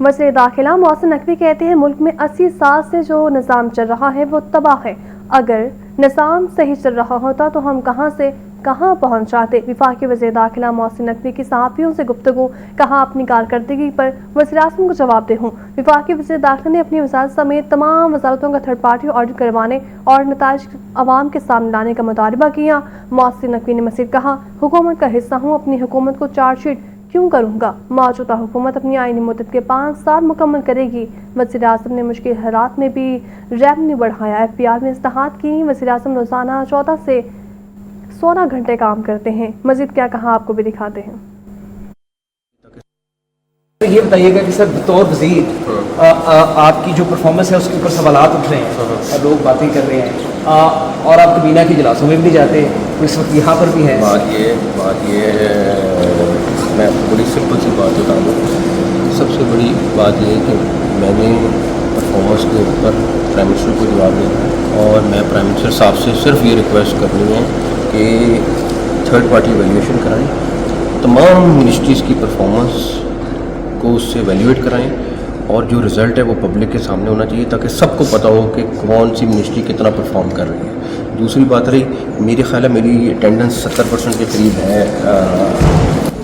वज़ीर दाखिला मोहसिन नकवी कहते हैं मुल्क में 80 साल से जो निज़ाम चल रहा है वो तबाह है। अगर निज़ाम सही चल रहा होता तो हम कहां से कहां पहुंच जाते। वफाकी वज़ीर दाखिला मोहसिन नकवी की सहाफ़ियों से गुफ्तगू, कहा अपनी कारकर्दगी पर वज़ीर-ए-आज़म को जवाबदेह हूँ। वफाकी वज़ीर दाखिला ने अपनी वज़ारत समेत तमाम वज़ारतों का थर्ड पार्टी ऑडिट करवाने और नताइज अवाम के सामने लाने का मुतालबा किया। मोहसिन नकवी ने मज़ीद कहा, हुकूमत का हिस्सा हूँ, अपनी हुकूमत को चार्जशीट क्यों करूँगा। मौजूदा हुकूमत अपनी आईनी मुद्दत के 5 साल मुकम्मल करेगी। वज़ीर-ए-आज़म ने मुश्किल हालात में भी रेवेन्यू बढ़ाया। FPR में इस्लाहात की। वज़ीर-ए-आज़म रोज़ाना 14 से 16 घंटे काम करते हैं। मज़ीद क्या कहा आपको भी दिखाते हैं। ये बताइएगा कि सर बतौर वज़ीर आपकी जो परफॉर्मेंस है उसके ऊपर सवालात उठ रहे हैं, लोग बातें कर रहे हैं और आप कबीना की इजलासों में भी नहीं जाते, इस वक्त यहाँ पर भी है। बात ये है, मैं बड़ी सिंपल सी बात बता दूँ। सबसे बड़ी बात ये है कि मैंने परफॉर्मेंस के ऊपर प्राइम मिनिस्टर को जवाब देना है और मैं प्राइम मिनिस्टर साहब से सिर्फ ये रिक्वेस्ट करनी है कि थर्ड पार्टी वैल्यूएशन कराएं, तमाम मिनिस्ट्रीज़ की परफॉर्मेंस को उससे वैल्यूएट कराएं और जो रिज़ल्ट है वो पब्लिक के सामने होना चाहिए ताकि सबको पता हो कि कौन सी मिनिस्ट्री कितना परफॉर्म कर रही है। दूसरी बात रही, मेरे ख्याल है मेरी अटेंडेंस 70% के करीब है।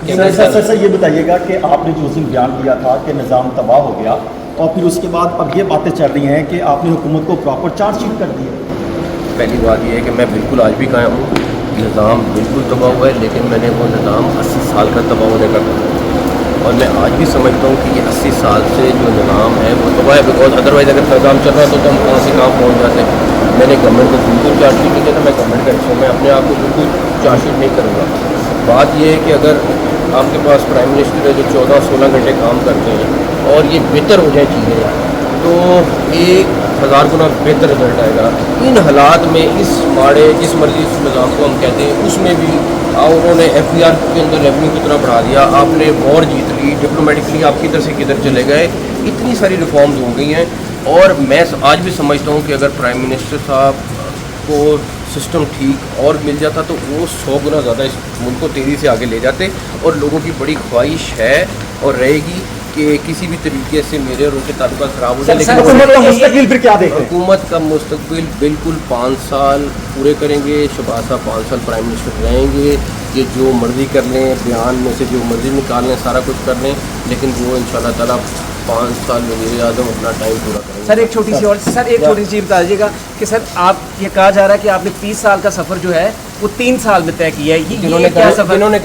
सर ये बताइएगा कि आपने जो उस दिन बयान दिया था कि निज़ाम तबाह हो गया और फिर उसके बाद अब ये बातें चल रही हैं कि आपने हुकूमत को प्रॉपर चार्जशीट कर दी है। पहली बात यह है कि मैं बिल्कुल आज भी कायम हूँ, निज़ाम बिल्कुल तबाह हुआ है, लेकिन मैंने वो निज़ाम 80 साल का तबाह होने का कहा और मैं आज भी समझता हूँ कि ये 80 साल से जो निज़ाम है वो तबाह है। बिकॉज अदरवाइज़ अगर निज़ाम चल रहा तो हम कहाँ से कहाँ पहुँच जाते। मैंने गवर्नमेंट को बिल्कुल चार्जशीट नहीं किया था, मैं गवर्नमेंट का हिस्सा, मैं अपने आप को बिल्कुल चार्जशीट नहीं करूँगा। बात यह है कि अगर आपके पास प्राइम मिनिस्टर है जो 14-16 घंटे काम करते हैं और ये बेहतर हो जाए चीज़ें तो 1000 गुना बेहतर रिजल्ट आएगा। इन हालात में इस माड़े जिस मर्जी इस निज़ाम को हम कहते हैं उसमें भी उन्होंने FPR के अंदर रेवेन्यू कितना बढ़ा दिया, आपने वॉर जीत ली, डिप्लोमेटिकली आप किधर से किधर चले गए, इतनी सारी रिफॉर्म्स हो गई हैं। और मैं आज भी समझता हूँ कि अगर प्राइम मिनिस्टर साहब को सिस्टम ठीक और मिल जाता तो वो 100 गुना ज़्यादा इस मुल्क को तेज़ी से आगे ले जाते। और लोगों की बड़ी ख्वाहिश है और रहेगी कि किसी भी तरीके से मेरे और उनके ताल्लुकात ख़राब हो जाए। लेकिन हुकूमत का मुस्तकबिल फिर क्या देखें? हुकूमत का मुस्तकबिल बिल्कुल 5 साल पूरे करेंगे। शहबाज साहब 5 साल प्राइम मिनिस्टर रहेंगे, ये जो मर्ज़ी कर लें, बयान में से जो मर्ज़ी निकाल लें, सारा कुछ कर लें, लेकिन वो इंशाअल्लाह ताला 5 साल वज़ीर-ए-आज़म अपना टाइम पूरा करेंगे। सर एक छोटी सी चीज़ बता दीजिएगा कि सर आप ये कहा जा रहा है कि आपने 30 साल का सफ़र जो है वो 3 साल में तय किया है। ये क्या सफ़र?